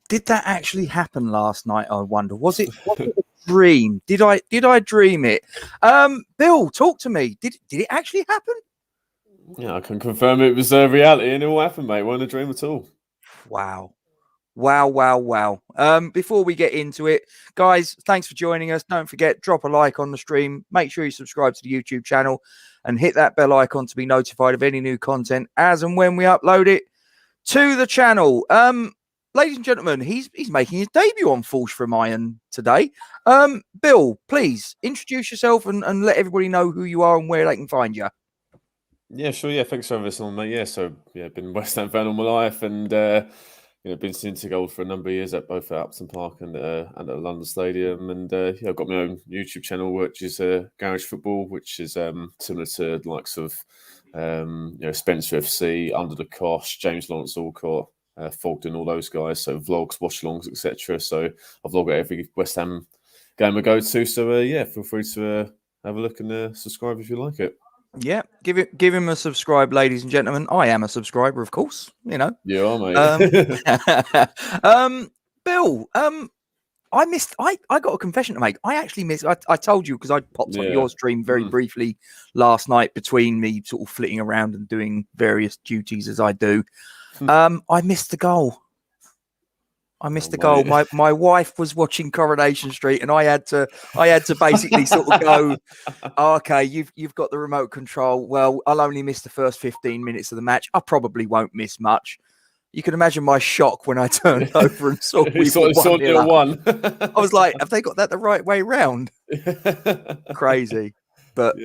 Did that actually happen last night? I wonder. Was it a dream? Did I dream it? Bill, talk to me. Did it actually happen? Yeah, I can confirm it was reality and it all happened, mate. It wasn't a dream at all. Wow. Before we get into it, guys, thanks for joining us. Don't forget, drop a like on the stream. Make sure you subscribe to the YouTube channel and hit that bell icon to be notified of any new content as and when we upload it to the channel. Ladies and gentlemen, he's making his debut on Forge from Iron today. Bill, please introduce yourself and let everybody know who you are and where they can find you. Yeah, sure. Yeah, thanks for having us on, mate. Yeah, so been a West Ham fan all my life, and been seeing to gold for a number of years at both Upton Park and at the London Stadium, and I've got my own YouTube channel, which is Garage Football, which is similar to the likes of Spencer FC, Under the Cosh, James Lawrence Alcott, Fogden, all those guys. So vlogs, watch-alongs, etc. So I vlog at every West Ham game I go to. So feel free to have a look and subscribe if you like it. Yeah, give him a subscribe, ladies and gentlemen. I am a subscriber, of course. You know. You are, mate. Bill, I got a confession to make. I actually missed. I told you because I popped on your stream very briefly last night between me sort of flitting around and doing various duties as I do. I missed the goal. I missed the goal. My wife was watching Coronation Street, and I had to basically sort of go, okay, you've got the remote control. Well, I'll only miss the first 15 minutes of the match. I probably won't miss much. You can imagine my shock when I turned over and saw we won. I was like, have they got that the right way round? Crazy. But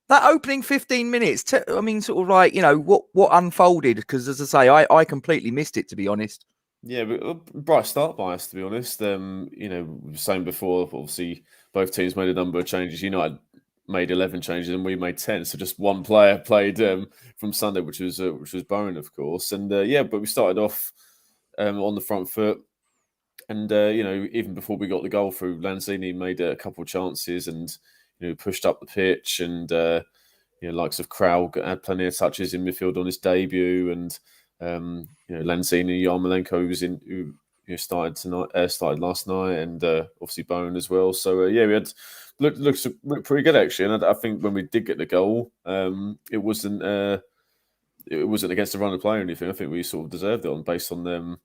that opening 15 minutes, sort of like, what unfolded? Because as I say, I completely missed it, to be honest. Yeah, but bright start by us, to be honest. We were saying before, obviously, both teams made a number of changes. United made 11 changes and we made 10. So just one player played from Sunday, which was Bowen, of course. And but we started off on the front foot. And, even before we got the goal through, Lanzini made a couple of chances and, pushed up the pitch. And, likes of Crowl had plenty of touches in midfield on his debut. And, Lanzini, Yamalenko who started last night, and obviously Bowen as well. So we had looked pretty good actually. And I think when we did get the goal, it wasn't against the run of play or anything. I think we sort of deserved it based on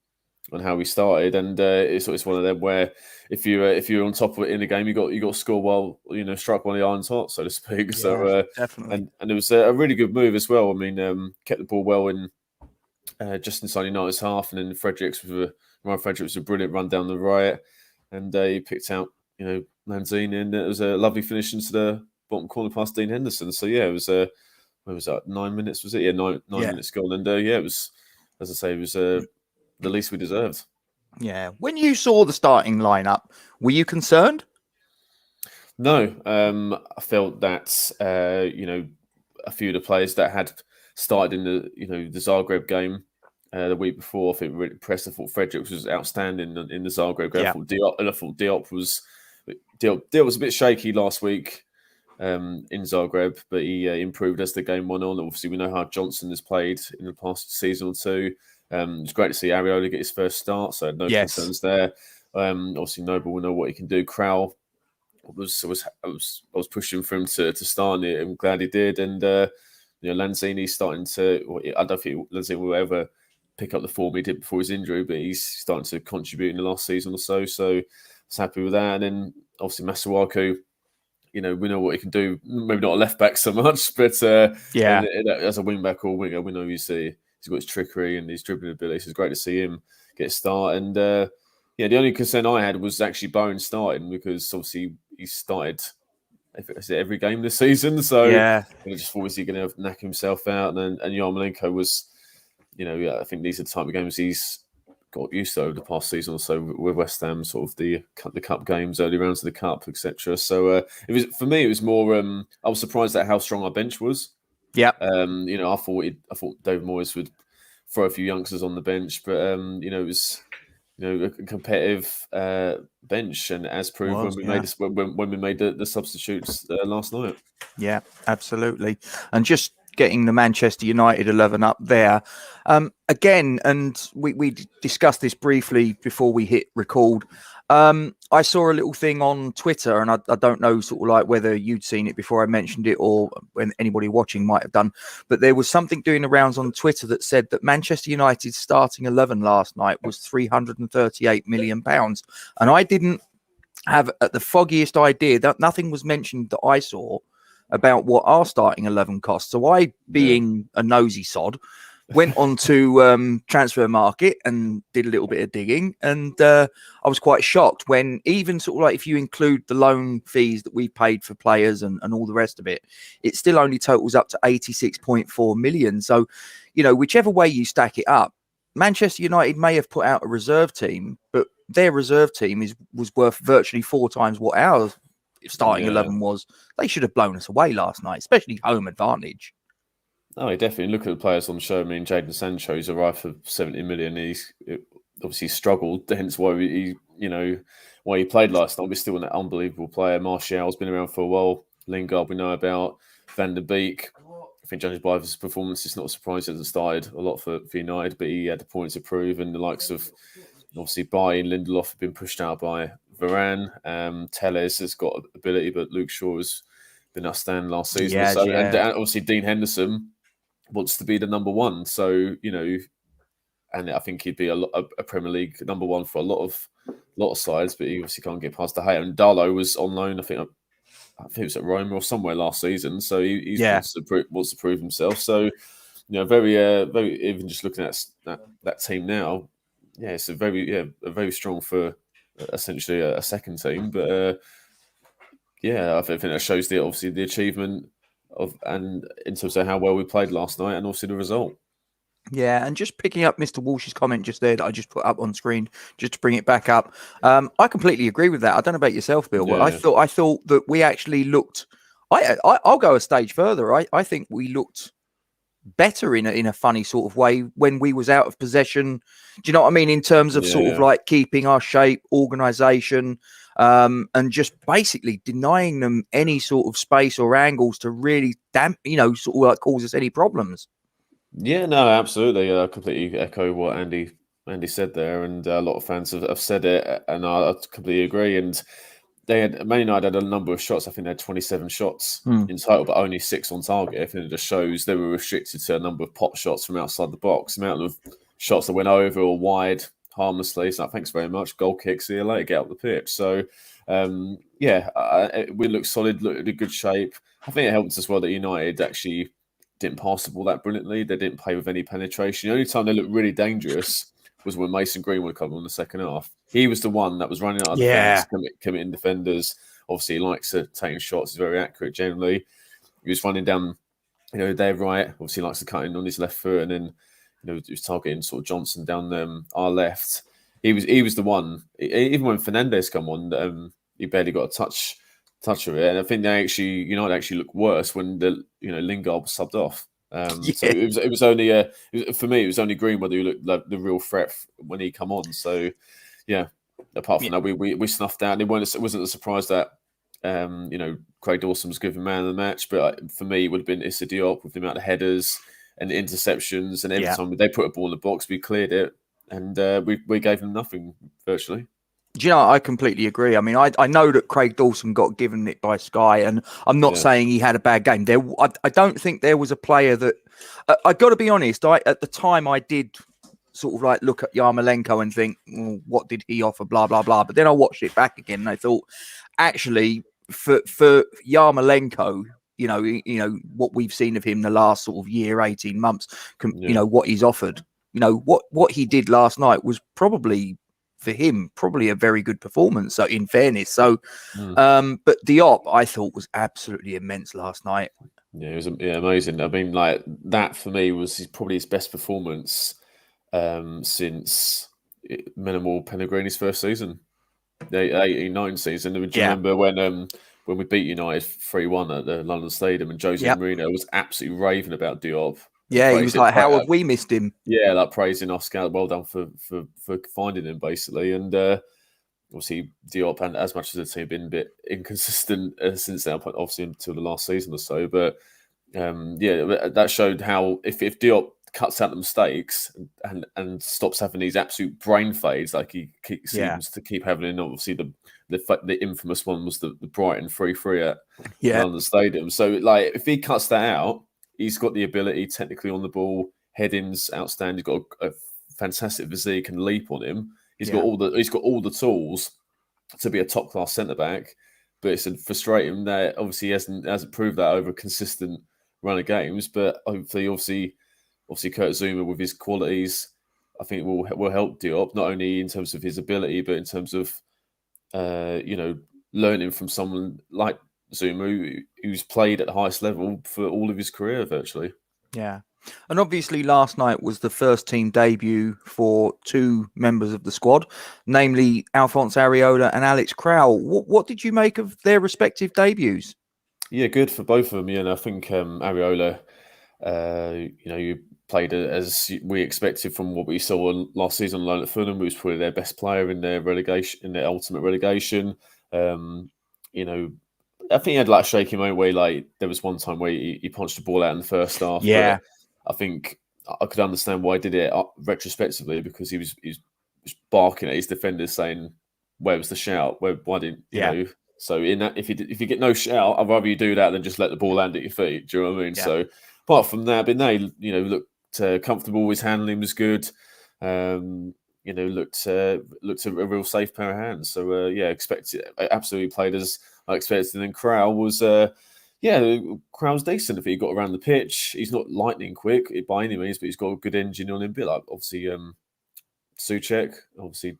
how we started. And it's one of them where if you're on top of it in the game, you got to score while strike while the iron's hot, so to speak. Yeah, so definitely, and it was a really good move as well. I mean, kept the ball well in. Just inside United's half, and then Fredericks with a brilliant run down the right, and he picked out Lanzini, and it was a lovely finish into the bottom corner past Dean Henderson. So it was where was that, 9 minutes? Was it? Yeah, nine minutes gone, and it was, as I say, it was the least we deserved. Yeah. When you saw the starting lineup, were you concerned? No, I felt that a few of the players that had started in the Zagreb game the week before, I think really impressed. I thought Fredericks was outstanding in the Zagreb game. I thought Diop was a bit shaky last week in Zagreb, but he improved as the game went on. Obviously, we know how Johnson has played in the past season or two. It's great to see Areola get his first start, so no concerns there. Obviously, Noble will know what he can do. Crowl I was pushing for him to start, and I'm glad he did. And Lanzini's starting to. I don't think Lanzini will ever pick up the form he did before his injury, but he's starting to contribute in the last season or so. So I was happy with that. And then obviously Masuaku, we know what he can do. Maybe not a left back so much, but as a wing back or winger, we know he's got his trickery and his dribbling ability. So it's great to see him get a start. And the only concern I had was actually Bowen starting, because obviously he started every game this season. So I just thought, is he going to knock himself out? And Yamalenko was, I think these are the type of games he's got used to over the past season or so with West Ham, sort of the cup games, early rounds of the cup, etc. So it was, for me, it was more. I was surprised at how strong our bench was. Yeah. I thought David Moyes would throw a few youngsters on the bench, but it was a competitive bench, and as proved when we made the substitutes last night. Yeah, absolutely. And just getting the Manchester United 11 up there. Again, and we discussed this briefly before we hit record. I saw a little thing on Twitter, and I don't know sort of like whether you'd seen it before I mentioned it or when anybody watching might have done, but there was something doing the rounds on Twitter that said that Manchester United's starting 11 last night was £338 million. And I didn't have the foggiest idea that nothing was mentioned that I saw about what our starting 11 costs. So I, being a nosy sod, went on to transfer market and did a little bit of digging, and I was quite shocked when even sort of like if you include the loan fees that we paid for players and all the rest of it, it still only totals up to 86.4 million. So, you know, whichever way you stack it up, Manchester United may have put out a reserve team, but their reserve team was worth virtually 4 times what our starting 11 was. They should have blown us away last night, especially home advantage. Oh, definitely. Look at the players on the show. I mean, Jadon Sancho's arrived for 70 million. He's obviously struggled, hence why why he played last night. We're still an unbelievable player. Martial's been around for a while. Lingard we know about. Van der Beek. I think judging by his performance, it's not a surprise he hasn't started a lot for United, but he had the points to prove, and the likes of obviously Bailly and Lindelof have been pushed out by Varane. Telles has got ability, but Luke Shaw has been outstanding last season. And obviously Dean Henderson wants to be the number 1. So, you know, and I think he'd be a Premier League number 1 for a lot of sides, but he obviously can't get past the hate. And Darlow was on loan, I think it was at Roma or somewhere last season. So he wants to prove himself. So, you know, very even just looking at that team now, it's a very strong for essentially a second team. But I think that shows obviously the achievement and in terms of how well we played last night and also the result. Yeah, and just picking up Mr. Walsh's comment just there that I just put up on screen, just to bring it back up. I completely agree with that. I don't know about yourself, Bill, but I thought that we actually looked. I'll go a stage further. I think we looked better in a funny sort of way when we was out of possession. Do you know what I mean? In terms of sort of like keeping our shape, organisation, and just basically denying them any sort of space or angles to really sort of like cause us any problems. Yeah, no, absolutely. I completely echo what Andy said there, and a lot of fans have said it, and I completely agree. And Man United had a number of shots. I think they had 27 shots in total, but only 6 on target. I think it just shows they were restricted to a number of pot shots from outside the box. The amount of shots that went over or wide harmlessly. So thanks very much. Goal kick, see you later, get up the pitch. So, we looked solid, looked in good shape. I think it helped as well that United actually didn't pass the ball that brilliantly. They didn't play with any penetration. The only time they looked really dangerous was when Mason Greenwood came on the second half. He was the one that was running out of defence, committing defenders. Obviously, he likes taking shots. He's very accurate generally. He was running down, their right. Obviously, he likes to cut in on his left foot, and then, he was targeting sort of Johnson down our left. He was the one. Even when Fernandes come on, he barely got a touch of it. And I think United actually looked worse when Lingard was subbed off. So it was only for me, it was only Greenwood who looked like the real threat when he come on. So apart from that, we snuffed out. It wasn't a surprise that Craig Dawson was given man of the match, but for me, it would have been Issa Diop with the amount of headers and interceptions, and every time they put a ball in the box, we cleared it, and we gave them nothing virtually. Do you know, I completely agree. I mean, I know that Craig Dawson got given it by Sky, and I'm not saying he had a bad game. I don't think there was a player that... I got to be honest, at the time I did sort of like look at Yamalenko and think, what did he offer, blah, blah, blah. But then I watched it back again and I thought, actually, for Yamalenko, what we've seen of him the last sort of year, 18 months, what he's offered, what he did last night was probably... for him, probably a very good performance. So, in fairness, but Diop, I thought, was absolutely immense last night. Yeah, it was amazing. I mean, like that for me was probably his best performance since minimal Pellegrini's first season, the 18-19 season. Do you remember when we beat United 3-1 at the London Stadium and Jose Mourinho was absolutely raving about Diop? Yeah, he was like, how have we missed him? Yeah, like praising Oscar. Well done for finding him, basically. And obviously, Diop, and as much as the team, been a bit inconsistent since that point, obviously until the last season or so. But that showed how if Diop cuts out the mistakes and stops having these absolute brain fades like he seems to keep having. And obviously the infamous one was the Brighton 3-3 at London Stadium. So like if he cuts that out, he's got the ability technically on the ball, heading's outstanding. He's got a fantastic physique and leap on him. He's got all the tools to be a top class centre back. But it's frustrating that obviously he hasn't proved that over a consistent run of games. But hopefully, obviously Kurt Zouma with his qualities, I think will help Diop, not only in terms of his ability, but in terms of learning from someone like Zouma who's played at the highest level for all of his career virtually. Yeah. And obviously last night was the first team debut for two members of the squad, namely Alphonse Areola and Alex Crowl. What did you make of their respective debuts? Yeah, good for both of them. Yeah, and I think Areola, you played as we expected from what we saw last season alone at Fulham. He was probably their best player in their relegation, in their ultimate relegation. I think he had like a shaky moment where there was one time where he punched the ball out in the first half. Yeah. But I think I could understand why he did it retrospectively, because he was barking at his defenders saying, "Where was the shout? Why didn't you know?" So in that, if you get no shout, I'd rather you do that than just let the ball land at your feet. Do you know what I mean? Yeah. So apart from that, but they looked comfortable. His handling was good. Looked a real safe pair of hands. So absolutely played as I expected. And then Crowl was Crowl's decent if he got around the pitch. He's not lightning quick by any means, but he's got a good engine on him. Bit like obviously Souček, obviously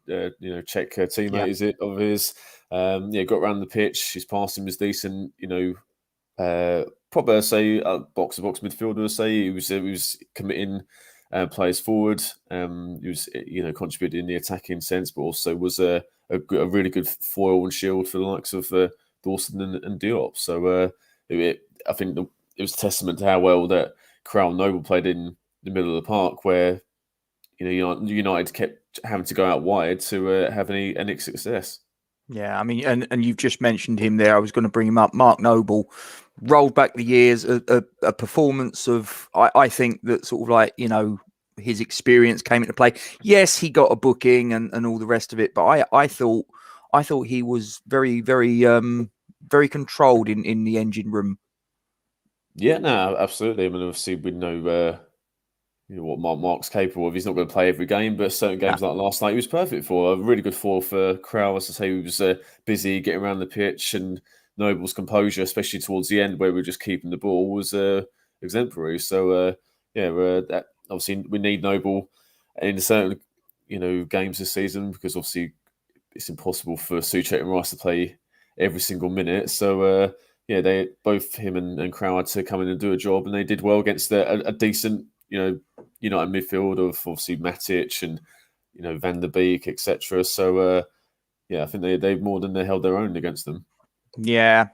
Czech teammate is it of his. Got around the pitch. His passing was decent. Proper say box to box midfielder. Say he was committing players forward. He was contributed in the attacking sense, but also was a really good foil and shield for the likes of Dawson and Diop. So I think it was a testament to how well that Crowl Noble played in the middle of the park, where United kept having to go out wide to have any success. Yeah, I mean, and you've just mentioned him there. I was going to bring him up. Mark Noble rolled back the years, a performance of, I think that sort of like, his experience came into play. Yes, he got a booking and all the rest of it, but I thought he was very, very, very controlled in the engine room. Yeah, no, absolutely. I mean, obviously we know what Mark's capable of. He's not going to play every game, but certain games like last night, he was perfect for. A really good foil for Crowl. As I say, he was busy getting around the pitch, and Noble's composure, especially towards the end where we were just keeping the ball, was exemplary. So, obviously we need Noble in certain games this season, because obviously it's impossible for Souček and Rice to play every single minute. So, they both him and Crowl had to come in and do a job, and they did well against a decent United midfield of obviously Matic and Van der Beek, etc. So I think they more than they held their own against them. Yeah.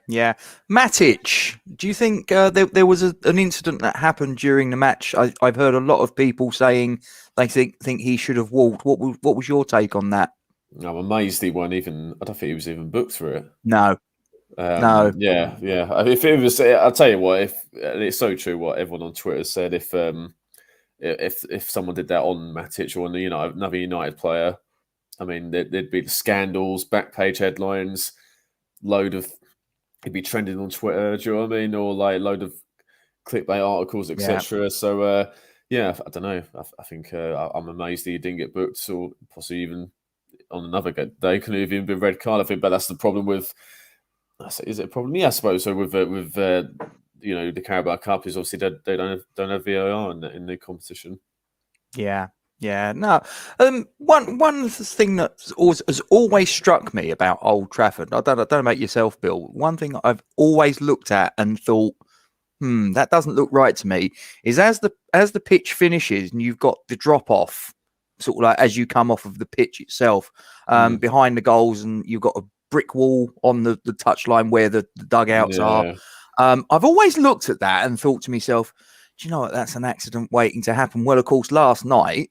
Matic, do you think there was an incident that happened during the match? I've heard a lot of people saying they think he should have walked. What was your take on that? I'm amazed he weren't even. I don't think he was even booked for it. No. No. Yeah. If it was, I'll tell you what. If it's so true, what everyone on Twitter said, if someone did that on Matic or on another United player, I mean, there'd be scandals, back page headlines, it'd be trending on Twitter. Do you know what I mean? Or like load of clickbait articles, etc. Yeah. So I don't know. I think I'm amazed that he didn't get booked, or possibly even on another day could have even been red card. I think, but that's the problem with. Is it a problem? Yeah, I suppose so. With the Carabao Cup is obviously they don't have VAR in the competition. Yeah. No. One thing that has always struck me about Old Trafford, I don't know about yourself, Bill. One thing I've always looked at and thought, that doesn't look right to me, is as the pitch finishes and you've got the drop off, sort of like as you come off of the pitch itself, behind the goals, and you've got a brick wall on the touchline where the dugouts are. I've always looked at that and thought to myself, do you know what? That's an accident waiting to happen. Well, of course, last night,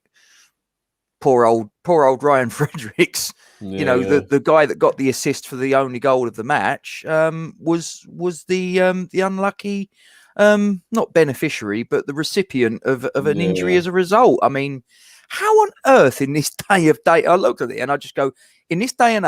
poor old Ryan Fredericks, the guy that got the assist for the only goal of the match, was the unlucky not beneficiary, but the recipient of an injury as a result. I mean, how on earth in this day of date? I looked at it and I just go, in this day and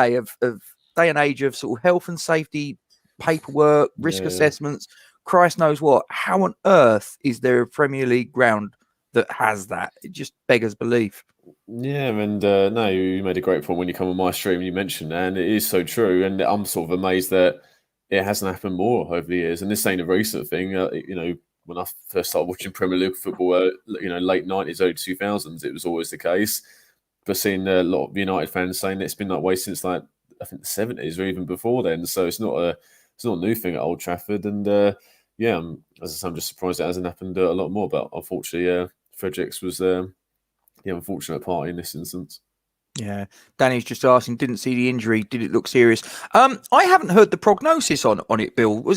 age of sort of health and safety paperwork, risk assessments, Christ knows what. How on earth is there a Premier League ground that has that? It just beggars belief. Yeah, and no, you made a great point when you come on my stream and you mentioned that, and it is so true. And I'm sort of amazed that it hasn't happened more over the years. And this ain't a recent thing. When I first started watching Premier League football, late 90s, early 2000s, it was always the case. But seeing a lot of United fans saying it's been that way since I think the 70s or even before then. So it's not a new thing at Old Trafford. And as I say, I'm just surprised it hasn't happened a lot more. But unfortunately, Fredericks was the unfortunate party in this instance. Yeah, Danny's just asking, didn't see the injury. Did it look serious? I haven't heard the prognosis on it, Bill.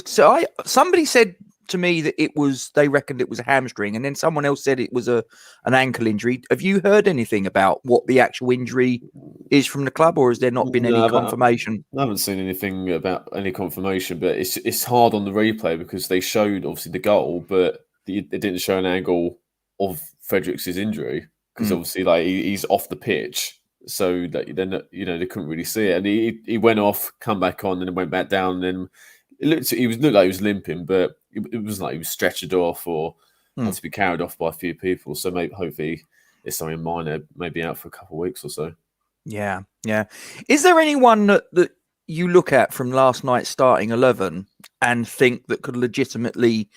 Somebody said to me that they reckoned it was a hamstring, and then someone else said it was an ankle injury. Have you heard anything about what the actual injury is from the club, or has there not been any confirmation? I haven't seen anything about any confirmation, but it's hard on the replay because they showed obviously the goal, but it didn't show an angle of Fredericks' injury. Because obviously, he's off the pitch, so that then they couldn't really see it, and he went off, come back on, and then went back down, and it looked like he was limping, but it wasn't like he was stretchered off or had to be carried off by a few people. So hopefully it's something minor, maybe out for a couple of weeks or so. Yeah. Is there anyone that you look at from last night's starting 11 and think that could legitimately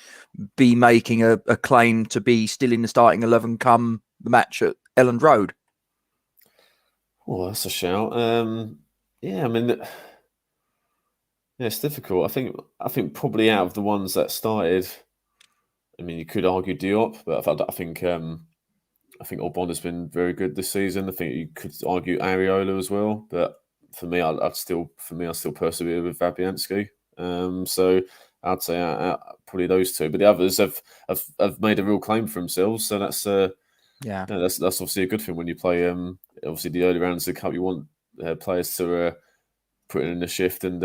be making a claim to be still in the starting 11 come the match at Elland Road? Oh, that's a shout. It's difficult. I think probably out of the ones that started, you could argue Diop, but I think Albon has been very good this season. I think you could argue Areola as well, but for me, I still persevere with Fabianski. So I'd say probably those two, but the others have made a real claim for themselves. So that's that's obviously a good thing when you play. Obviously, the early rounds of the cup, you want players to put in the shift and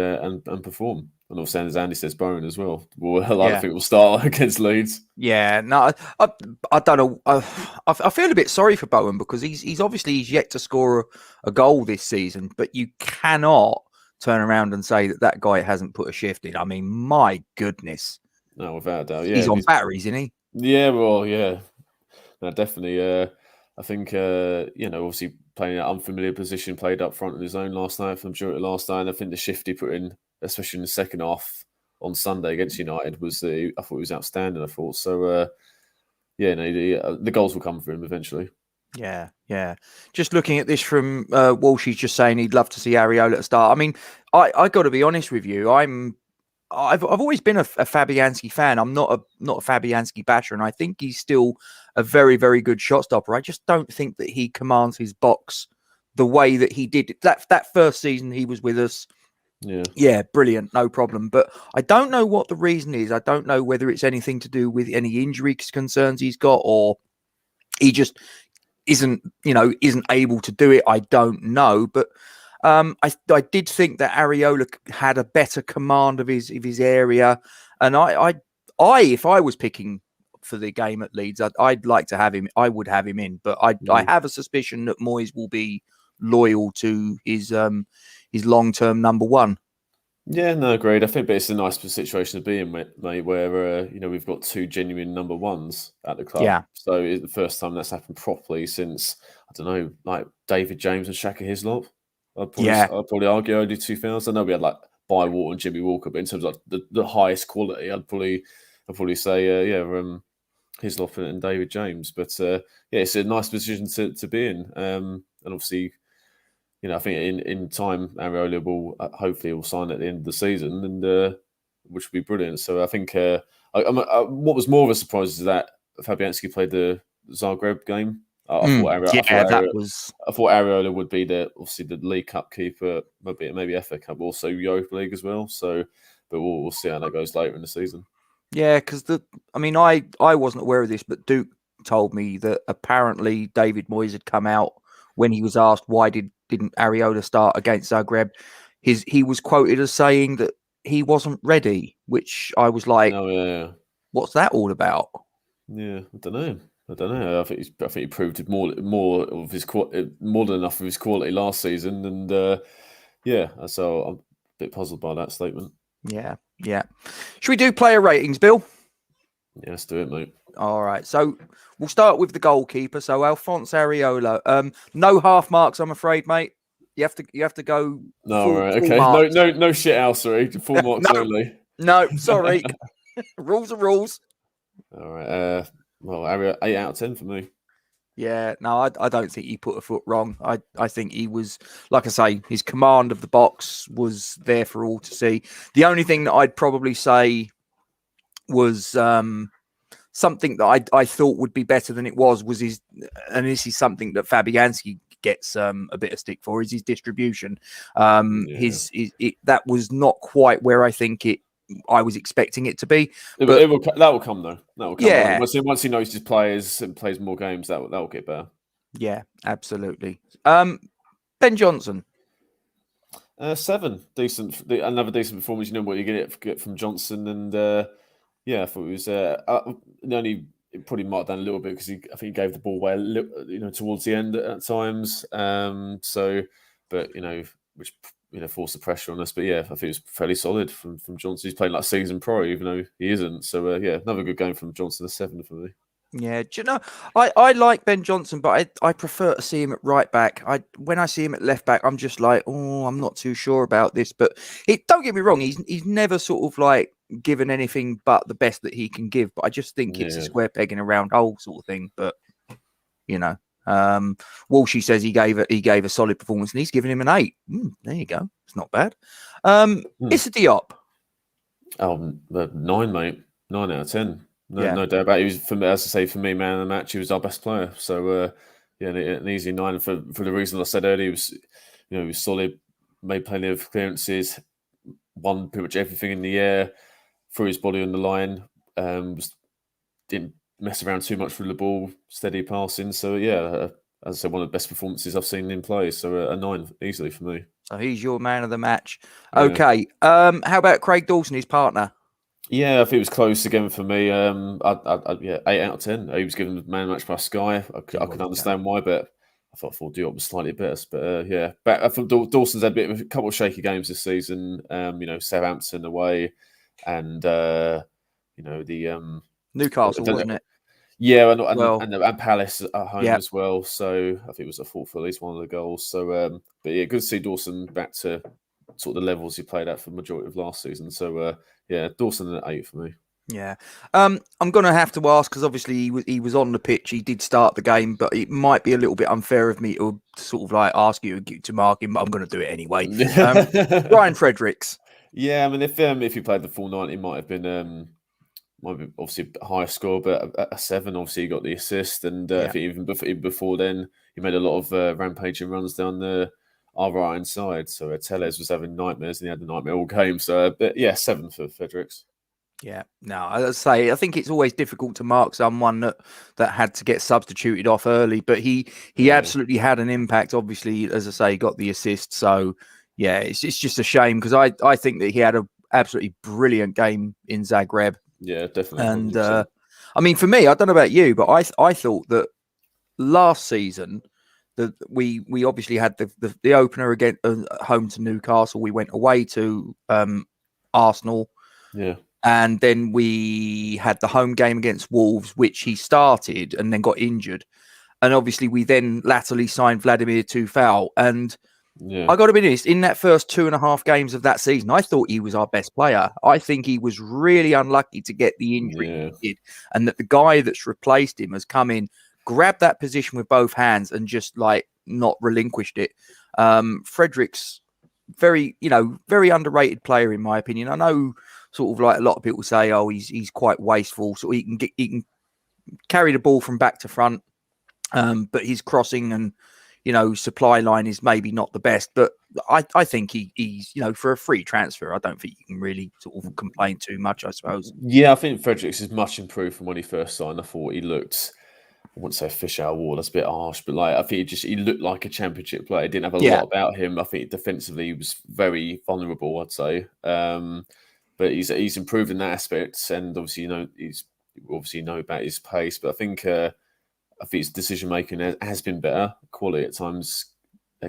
perform. And also, as Andy says, Bowen as well. I think we'll start against Leeds. Yeah, no, I don't know. I feel a bit sorry for Bowen because he's obviously yet to score a goal this season, but you cannot turn around and say that guy hasn't put a shift in. I mean, my goodness. No, without a doubt. Yeah, he's on batteries, isn't he? Yeah, well, yeah. No, definitely. I think, obviously playing an unfamiliar position, played up front of his own last night for the majority of last night. And I think the shift he put in, especially in the second half on Sunday against United, I thought it was outstanding. I thought so. The goals will come for him eventually. Yeah. Just looking at this from Walsh, he's just saying he'd love to see Areola start. I mean, I got to be honest with you. I've always been a Fabianski fan. I'm not a Fabianski basher, and I think he's still a very, very good shot stopper. I just don't think that he commands his box the way that he did that first season he was with us. Yeah, brilliant, no problem. But I don't know what the reason is. I don't know whether it's anything to do with any injury concerns he's got, or he just isn't able to do it. I don't know, but I did think that Areola had a better command of his area, and I if I was picking for the game at Leeds, I'd like to have him. I would have him in, but I have a suspicion that Moyes will be loyal to his long-term number one. Yeah, no, agreed. I think, but it's a nice situation to be in, mate, where we've got two genuine number ones at the club. Yeah. So it's the first time that's happened properly since like David James and Shaka Hislop. I'd probably argue early 2000s. I know we had like Bywater and Jimmy Walker, but in terms of like the highest quality, I'd probably say Hislop and David James. But it's a nice position to be in, and obviously. I think in time, Areola will hopefully sign at the end of the season, and which would be brilliant. So I think what was more of a surprise is that Fabianski played the Zagreb game. I thought Areola would be obviously the League Cup keeper, maybe FA Cup, also Europa League as well. So, but we'll see how that goes later in the season. Yeah, because I wasn't aware of this, but Duke told me that apparently David Moyes had come out when he was asked why didn't Areola start against Zagreb. He was quoted as saying that he wasn't ready, which I was like, What's that all about? Yeah, I don't know. I think he proved more than enough of his quality last season, and so I'm a bit puzzled by that statement. Yeah. Should we do player ratings, Bill? Yeah, let's do it, mate. All right, so we'll start with the goalkeeper. So Alphonse Areola. No half marks, I'm afraid, mate. You have to go. Full marks. No shit house, sorry. Full marks only. No, sorry. Rules are rules. All right. Area 8 out of 10 for me. Yeah, no, I don't think he put a foot wrong. I think he was, like I say, his command of the box was there for all to see. The only thing that I'd probably say was something that I thought would be better than it was his, and this is something that Fabianski gets a bit of stick for, is his distribution. That was not quite where I think I was expecting it to be. That will come though. That will come. Yeah. Once he knows his players and plays more games, that will get better. Yeah, absolutely. Ben Johnson. 7. Decent. Another decent performance. You know what you get from Johnson, and I thought it was it probably marked down a little bit because I think he gave the ball away towards the end at times. Which forced the pressure on us. But I think it was fairly solid from Johnson. He's playing like season pro, even though he isn't. So another good game from Johnson. A 7 for me. Yeah, do you know, I like Ben Johnson, but I prefer to see him at right back. When I see him at left back, I'm just like, I'm not too sure about this. But don't get me wrong, he's never sort of like given anything but the best that he can give. But I just think it's a square peg in a round hole sort of thing. But Walshy says he gave a solid performance, and he's given him an 8. There you go, it's not bad. Issa Diop. 9, mate. 9 out of 10. No doubt about it. He was, for me, man of the match. He was our best player. So an easy 9 for the reason I said earlier. He was solid, made plenty of clearances, won pretty much everything in the air, threw his body on the line, didn't mess around too much with the ball, steady passing. So as I said, one of the best performances I've seen him play. So a 9 easily for me. So he's your man of the match. Okay. How about Craig Dawson, his partner? Yeah, I think it was close again for me. 8 out of 10. He was given man of the match by Sky. I can understand why, but I thought Diop was slightly better. But I thought Dawson's had a couple of shaky games this season. Southampton away, and the Newcastle, wasn't it? Yeah, and Palace at home as well. So I think it was a fault for at least one of the goals. So, good to see Dawson back to sort of the levels he played at for the majority of last season. So, Dawson at 8 for me. Yeah. I'm going to have to ask, because obviously he was on the pitch. He did start the game, but it might be a little bit unfair of me to sort of like ask you to mark him, but I'm going to do it anyway. Ryan Fredericks. Yeah, I mean, if he played the full 90, it might have been obviously a higher score, but a 7. Obviously, he got the assist, and I think even before then, he made a lot of rampaging runs down our right hand side. So Tellez was having nightmares, and he had the nightmare all game. So, 7 for Fredericks. Yeah, no, as I say, I think it's always difficult to mark someone that had to get substituted off early, but he absolutely had an impact. Obviously, as I say, he got the assist. So, it's just a shame, because I think that he had an absolutely brilliant game in Zagreb. Yeah, definitely. And I mean, for me, I don't know about you, but I thought that last season that we obviously had the opener again home to Newcastle. We went away to Arsenal. Yeah. And then we had the home game against Wolves, which he started and then got injured. And obviously we then latterly signed Vladimir Tufal. And I got to be honest, in that first 2.5 games of that season, I thought he was our best player. I think he was really unlucky to get the injury he did. And that the guy that's replaced him has come in, grabbed that position with both hands and just like not relinquished it. Fredericks, very underrated player in my opinion. I know sort of like a lot of people say, he's quite wasteful, so he can carry the ball from back to front, but his crossing and supply line is maybe not the best. But I think he's for a free transfer, I don't think you can really sort of complain too much, I suppose. Yeah, I think Fredericks is much improved from when he first signed. I thought he looked, I wouldn't say fish out of water, that's a bit harsh, but I think he looked like a championship player. He didn't have a lot about him. I think defensively he was very vulnerable, I'd say. but he's improved in that aspect, and obviously you know about his pace, but I think his decision making has been better. Quality at times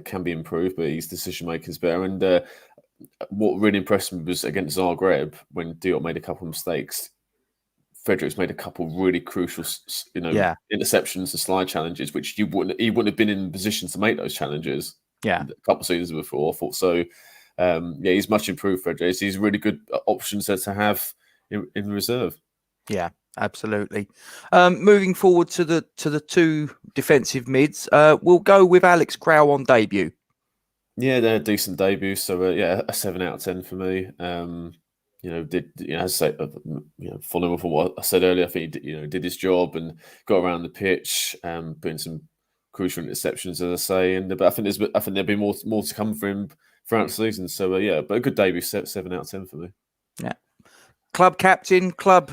can be improved, but his decision making is better. And what really impressed me was against Zagreb when Diop made a couple of mistakes. Fredericks made a couple really crucial, interceptions and slide challenges, which he wouldn't have been in position to make those challenges. Yeah, a couple of seasons before. I thought so. He's much improved. Fredericks. He's really good options to have in reserve. Yeah, absolutely. Moving forward to the two defensive mids, we'll go with Alex Crowl on debut. Yeah, they're a decent debut. So a 7 out of 10 for me. As I say, following up on what I said earlier, I think he did his job and got around the pitch, putting some crucial interceptions, as I say. But I think there'll be more to come for him throughout the season. So but a good debut, 7 out of 10 for me. Yeah, club captain, club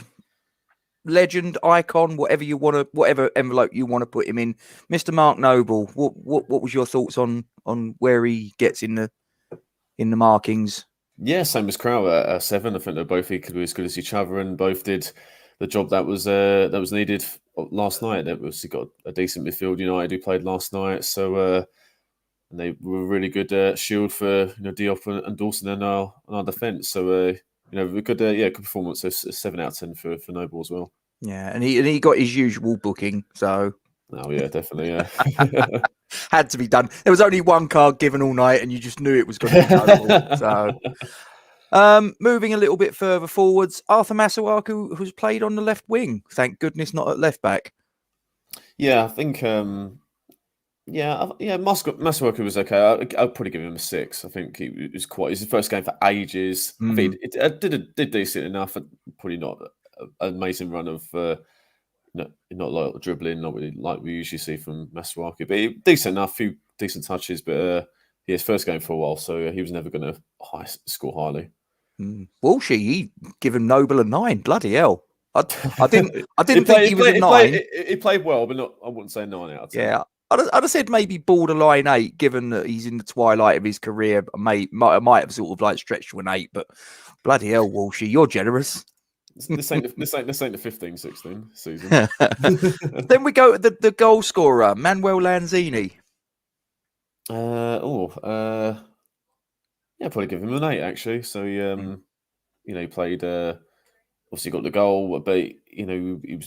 legend, icon, whatever envelope you want to put him in, Mr. Mark Noble. What was your thoughts on where he gets in the markings? Yeah, same as Crowl at 7. I think they're both equally as good as each other, and both did the job that was needed last night. They've obviously got a decent midfield United who played last night, so and they were a really good shield for Diop and Dawson in our defence. So good performance. So 7 out of 10 for Noble as well. Yeah, and he got his usual booking. So oh yeah, definitely. Yeah, had to be done. There was only one card given all night, and you just knew it was going to be Noble. So moving a little bit further forwards, Arthur Masuaku, who's played on the left wing. Thank goodness, not at left back. Yeah, I think. Masuaku was okay. I'd probably give him a 6. I think it was it's his first game for ages. I think it did decent enough. Probably not an amazing run of not like dribbling, not really like we usually see from Masuaku, but decent enough, few decent touches. But his first game for a while, so he was never going to score highly. Walshy, he given Noble a 9. Bloody hell! I didn't think he was a 9. He played well, but I wouldn't say 9 out of 10. Yeah. I'd have said maybe borderline 8, given that he's in the twilight of his career. Might have sort of like stretched to an 8, but bloody hell, Walshy, you're generous. This ain't the 15-16 season. Then we go to the goal scorer, Manuel Lanzini. Probably give him an 8 actually. So he played. Obviously got the goal, but he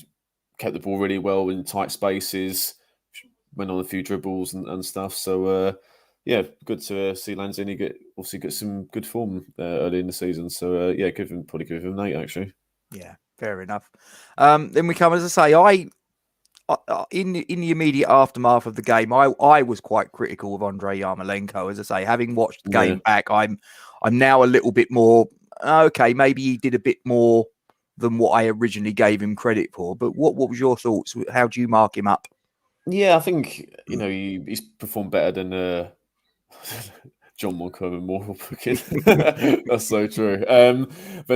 kept the ball really well in tight spaces. Went on a few dribbles and stuff. So good to see Lanzini get some good form early in the season. So probably give him an 8 actually. Yeah, fair enough. Then we come, as I say, I in the immediate aftermath of the game, I was quite critical of Andre Yamalenko. As I say, having watched the game back, I'm now a little bit more okay. Maybe he did a bit more than what I originally gave him credit for. But what was your thoughts? How do you mark him up? Yeah, I think he's performed better than John Montgomery Moral booking. That's so true. I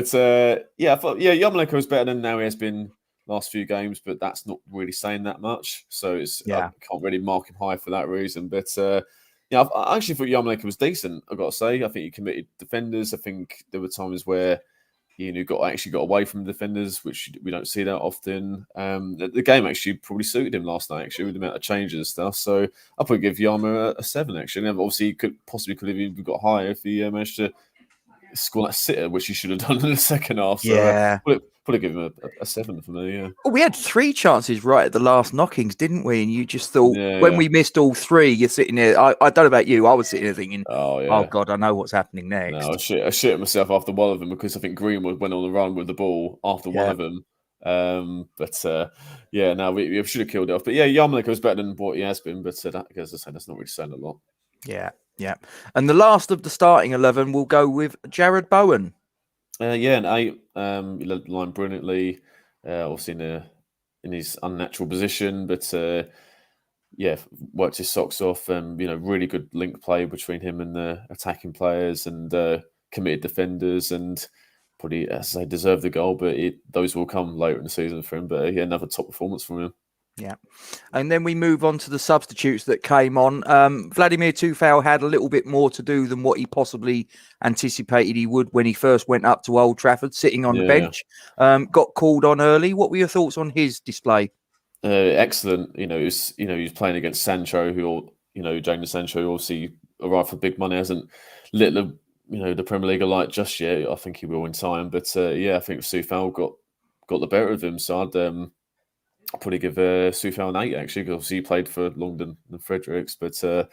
thought Yamalenko was better than now he has been last few games, but that's not really saying that much. So I can't really mark him high for that reason. But I actually thought Yamalenko was decent. I've got to say, I think he committed defenders. I think there were times where got away from defenders, which we don't see that often. The game actually probably suited him last night, actually, with the amount of changes and stuff. So I'll probably give Yama a 7, actually. And obviously, he could have even got higher if he managed to score that sitter, which he should have done in the second half. So probably give him a 7 for me, yeah. Well, we had 3 chances right at the last knockings, didn't we? And you just thought, when we missed all 3, you're sitting there. I don't know about you. I was sitting there thinking, oh God, I know what's happening next. No, I shit myself after one of them because I think Greenwood went on the run with the ball after one of them. We should have killed it off. But Yamalenko was better than what he has been. But as I said, that's not really saying a lot. Yeah. And the last of the starting 11 will go with Jared Bowen. An 8. He led the line brilliantly. Obviously in his unnatural position, but worked his socks off. Really good link play between him and the attacking players and committed defenders, and probably, as I say, deserved the goal. But those will come later in the season for him. But another top performance from him. Yeah. And then we move on to the substitutes that came on. Vladimir Tufal had a little bit more to do than what he possibly anticipated he would when he first went up to Old Trafford, sitting on the bench. Got called on early. What were your thoughts on his display? Excellent. He was playing against Sancho, who, Jadon Sancho, who obviously arrived for big money, hasn't lit the Premier League alight just yet. I think he will in time. But I think Tufal got the better of him. So I'd probably give Tufal an 8, actually, because obviously he played for longer than Fredericks. But I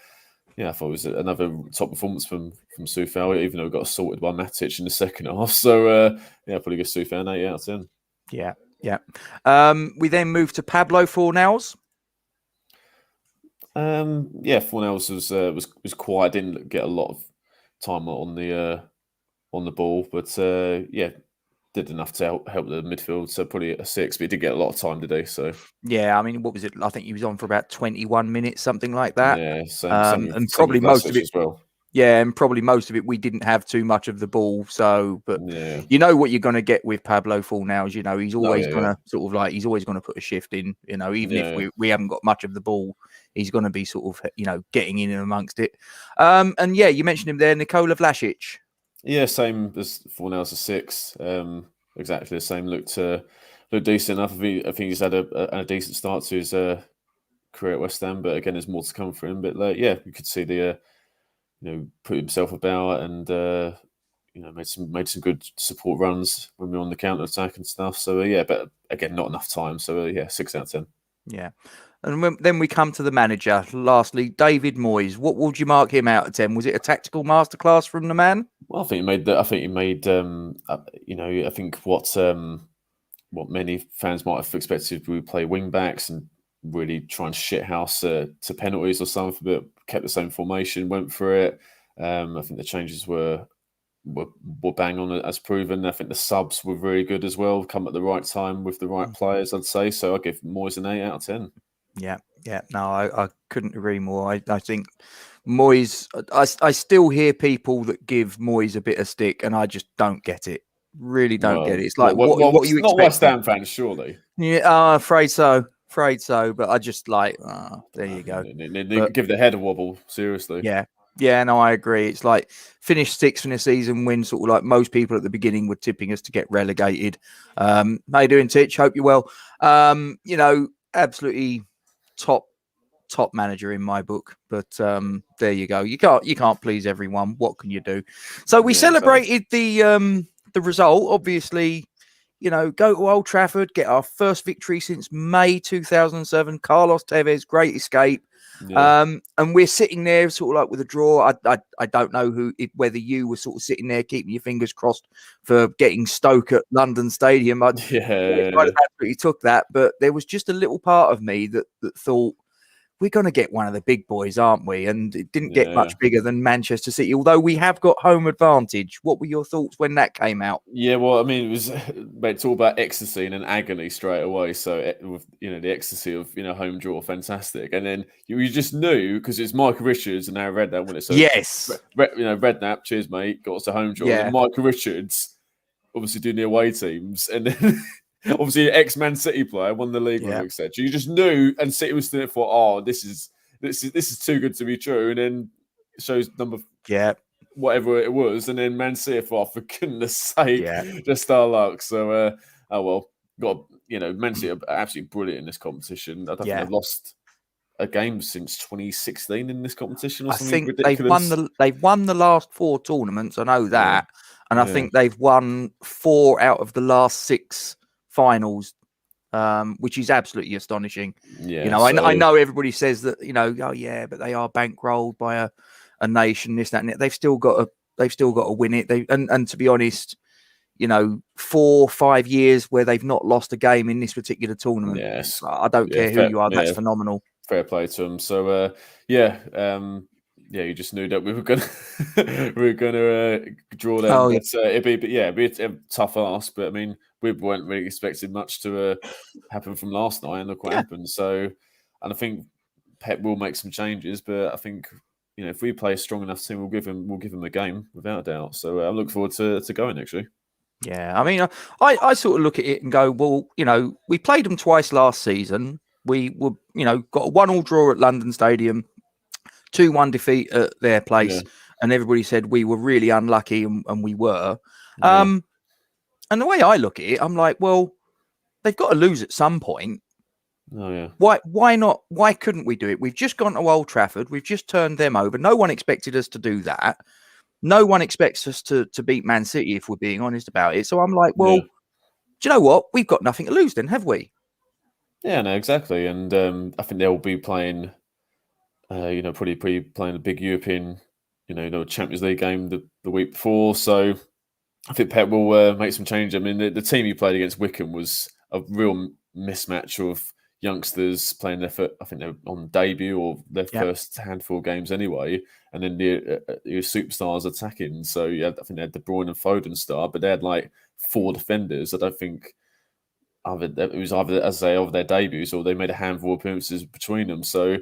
thought it was another top performance from Tufal, even though he got assaulted by Matic in the second half. So probably give Tufal an 8 out of 10. Yeah. Yeah. We then moved to Pablo Fornals. Fornals was quiet. Didn't get a lot of time on the ball, but did enough to help the midfield. So probably a 6, but he did get a lot of time today. So yeah, I mean, what was it? I think he was on for about 21 minutes, something like that. Yeah, same and probably most of it as well. Yeah, and probably most of it, we didn't have too much of the ball. So, but you know what you're going to get with Pablo Fornals. He's always going to sort of he's always going to put a shift in. Even if we haven't got much of the ball, he's going to be sort of getting in and amongst it. And you mentioned him there, Nikola Vlasic. Yeah, same as Fornals, a 6. Exactly the same. Looked decent enough. I think he's had a decent start to his career at West Ham, but again, there's more to come for him. But you could see the put himself about and made some good support runs when we were on the counter attack and stuff. So but again, not enough time. So 6 out of 10. Yeah. And then we come to the manager. Lastly, David Moyes. What would you mark him out of 10? Was it a tactical masterclass from the man? Well, I think he made. I think what many fans might have expected, we would play wing backs and really try and shithouse to penalties or something, but kept the same formation, went for it. I think the changes were bang on as proven. I think the subs were very good as well, come at the right time with the right players, I'd say. So I'd give Moyes an 8 out of 10. Yeah. No, I couldn't agree more. I think Moyes, I still hear people that give Moyes a bit of stick, and I just don't get it. Really don't get it. It's like, what are you expecting? Not West Ham fans, surely. Yeah, afraid so. But I just there you go. Give the head a wobble, seriously. Yeah, no, I agree. It's like finished 6th in the season when sort of like most people at the beginning were tipping us to get relegated. How you doing, Titch? Hope you're well. Absolutely top manager in my book. But there you go. You can't please everyone. What can you do? So we celebrated the result, obviously. Go to Old Trafford, get our first victory since May 2007. Carlos Tevez, great escape. And we're sitting there sort of like with a draw. I don't know whether you were sort of sitting there keeping your fingers crossed for getting Stoke at London Stadium. I absolutely took that, but there was just a little part of me that thought, we're going to get one of the big boys, aren't we? And it didn't get much bigger than Manchester City, although we have got home advantage. What were your thoughts when that came out? Yeah, well, I mean, it's all about ecstasy and an agony straight away. So, with the ecstasy of home draw, fantastic, and then you just knew because it's Michael Richards and now Redknapp, wasn't it? So yes, Redknapp, cheers, mate, got us a home draw. Yeah. And Michael Richards, obviously doing the away teams, and then. Obviously, ex-Man City player, won the league, etc. You just knew, and City was doing it for, oh, this is too good to be true. And then it shows number, whatever it was, and then Man City thought, for goodness sake, just our luck. So, Man City are absolutely brilliant in this competition. I don't think they've lost a game since 2016 in this competition or something ridiculous. They've won the last 4 tournaments. I know that, and I think they've won 4 out of the last 6. Finals, which is absolutely astonishing. I know everybody says that but they are bankrolled by a nation, this, that, and that. They've still got to win it. And to be honest, 4-5 years where they've not lost a game in this particular tournament. Yes, I don't care who you are. That's phenomenal. Fair play to them. So you just knew that we were gonna draw them. Oh, it'd be a tough ask, but I mean, we weren't really expecting much to happen from last night, and look what happened. So, and I think Pep will make some changes, but I think if we play a strong enough team, we'll give him a game without a doubt. So I look forward to going actually. Yeah, I mean, I sort of look at it and go, well, we played them twice last season. We were, got a 1-1 draw at London Stadium, 2-1 defeat at their place, and everybody said we were really unlucky, and we were. And the way I look at it, I'm like, well, they've got to lose at some point. Oh, yeah. Why not? Why couldn't we do it? We've just gone to Old Trafford. We've just turned them over. No one expected us to do that. No one expects us to beat Man City, if we're being honest about it. So I'm like, well, do you know what? We've got nothing to lose then, have we? Yeah, no, exactly. And I think they'll be playing, probably playing a big European, Champions League game the week before. So I think Pep will make some change. I mean, the team he played against Wickham was a real mismatch of youngsters playing I think they're on debut or their first handful of games anyway, and then the superstars attacking. So I think they had De Bruyne and Foden start, but they had like 4 defenders. I don't think it was either, as I say, of their debuts, or they made a handful of appearances between them. So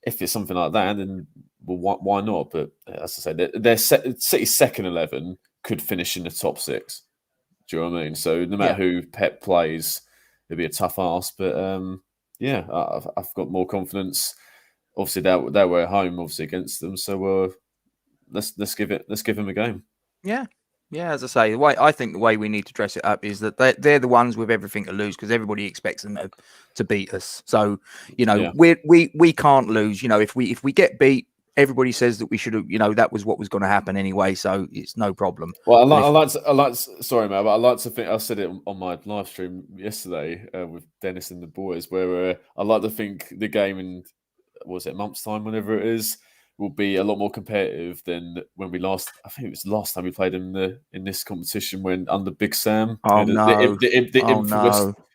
if it's something like that, then why not? But as I say, their City's second 11 could finish in the top 6. Do you know what I mean? So no matter who Pep plays, it'll be a tough ask. But I've got more confidence. Obviously, they were at home, obviously against them. So let's give them a game. Yeah. Yeah, as I say, I think the way we need to dress it up is that they're the ones with everything to lose, because everybody expects them to beat us. So we can't lose. If we get beat, everybody says that we should have. That was what was going to happen anyway. So it's no problem. Well, I like. Sorry, man, but I like to think. I said it on my live stream yesterday with Dennis and the boys, where I like to think the game in a month's time, whenever it is, will be a lot more competitive than when we last. I think it was the last time we played in this competition, when under Big Sam. Oh no! The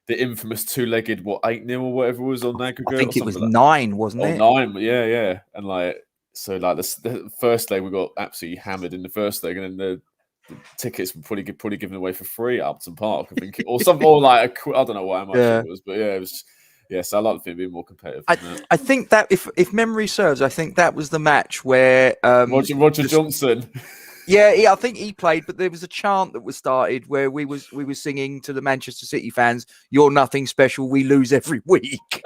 infamous 2-legged 8-0 or whatever it was on aggregate. I think it was 9, wasn't it? 9, yeah, and the first leg we got absolutely hammered in the first leg, and then the tickets were probably given away for free at Upton Park, I think, or something, or I don't know how much it was, but it was. Yes, I like the thing being more competitive. I think that if memory serves, I think that was the match where Roger Johnson. Yeah, I think he played, but there was a chant that was started where we were singing to the Manchester City fans, "You're nothing special. We lose every week."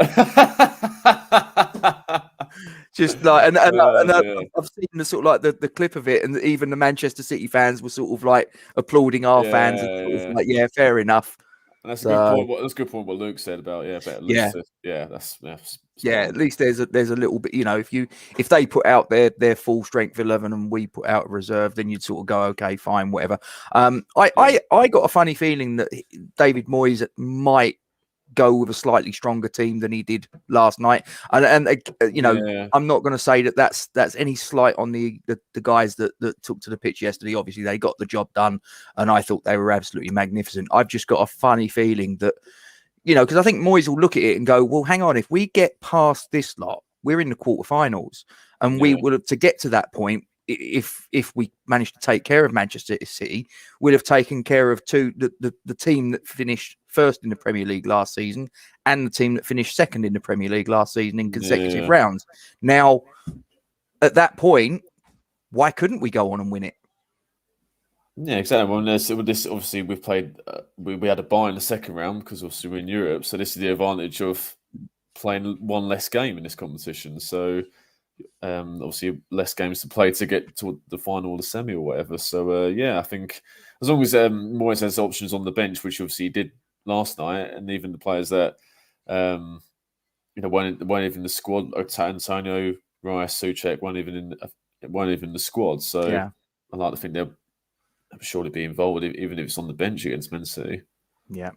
Just like, and I've seen the sort of like the clip of it, and even the Manchester City fans were sort of like applauding our fans, and sort of like, fair enough. And that's a good point. That's a good point. What Luke said about better lose. At least there's a little bit. If they put out their full strength 11 and we put out a reserve, then you'd sort of go, okay, fine, whatever. I got a funny feeling that David Moyes might go with a slightly stronger team than he did last night, and I'm not going to say that that's any slight on the guys that took to the pitch yesterday. Obviously they got the job done, and I thought they were absolutely magnificent. I've just got a funny feeling that because I think Moyes will look at it and go, well, hang on, if we get past this lot, we're in the quarterfinals, and we would have, to get to that point, if we managed to take care of Manchester City, we'd have taken care of the team that finished first in the Premier League last season and the team that finished second in the Premier League last season in consecutive rounds. Now, at that point, why couldn't we go on and win it? Yeah, exactly. Well, this obviously we've played. We had a bye in the second round because obviously we're in Europe, so this is the advantage of playing one less game in this competition. So. Obviously less games to play to get to the final or the semi or whatever. So I think as long as Moyes has options on the bench, which obviously he did last night, and even the players that weren't even the squad, Antonio, Rice, Souček weren't even in the squad. So I like to think they'll surely be involved, even if it's on the bench against Man City. Yeah.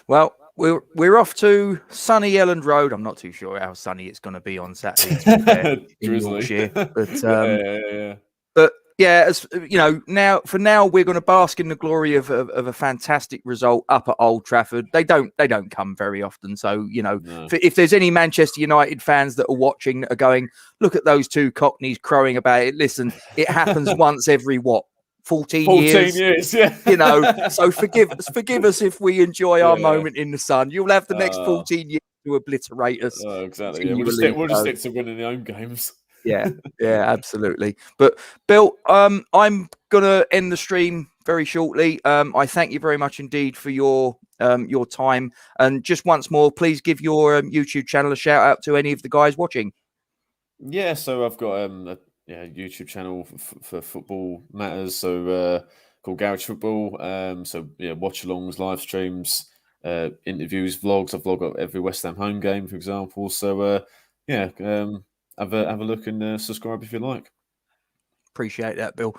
Well, we're off to sunny Elland Road. I'm not too sure how sunny it's going to be on Saturday in Yorkshire, but as now we're going to bask in the glory of a fantastic result up at Old Trafford. They don't come very often, so if there's any Manchester United fans that are watching that are going, look at those two Cockneys crowing about it. Listen, it happens once every 14 years, yeah. So forgive us if we enjoy our moment in the sun. You'll have the next 14 years to obliterate us. Oh, exactly. Yeah. We'll just stick to winning the home games. Yeah, absolutely. But Bill, I'm gonna end the stream very shortly. I thank you very much indeed for your time. And just once more, please give your YouTube channel a shout out to any of the guys watching. Yeah, so I've got a YouTube channel for football matters. So called Garage Football. Watch alongs, live streams, interviews, vlogs. I vlog every West Ham home game, for example. So have a look and subscribe if you like. Appreciate that, Bill.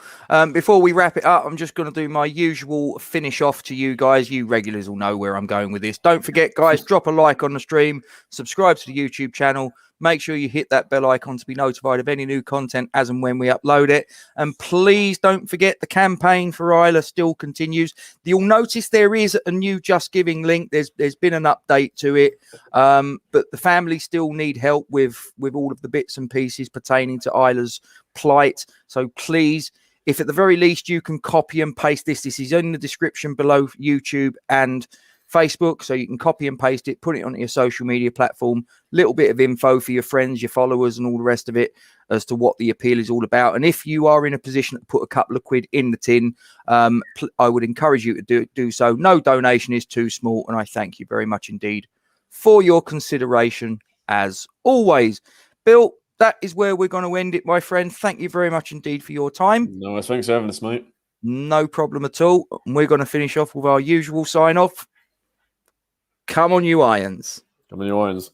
Before we wrap it up, I'm just going to do my usual finish off to you guys. You regulars will know where I'm going with this. Don't forget, guys, drop a like on the stream, subscribe to the YouTube channel. Make sure you hit that bell icon to be notified of any new content as and when we upload it. And please don't forget the campaign for Isla still continues. You'll notice there is a new Just Giving link. There's been an update to it. But the family still need help with all of the bits and pieces pertaining to Isla's plight. So please, if at the very least you can copy and paste this is in the description below YouTube and Facebook, so you can copy and paste it, put it on your social media platform, little bit of info for your friends, your followers and all the rest of it as to what the appeal is all about. And if you are in a position to put a couple of quid in the tin, I would encourage you to do so. No donation is too small, and I thank you very much indeed for your consideration as always. Bill, that is where we're going to end it, my friend. Thank you very much indeed for your time. No, thanks for having us, mate. No problem at all. And we're going to finish off with our usual sign off. Come on, you Irons. Come on, you Irons.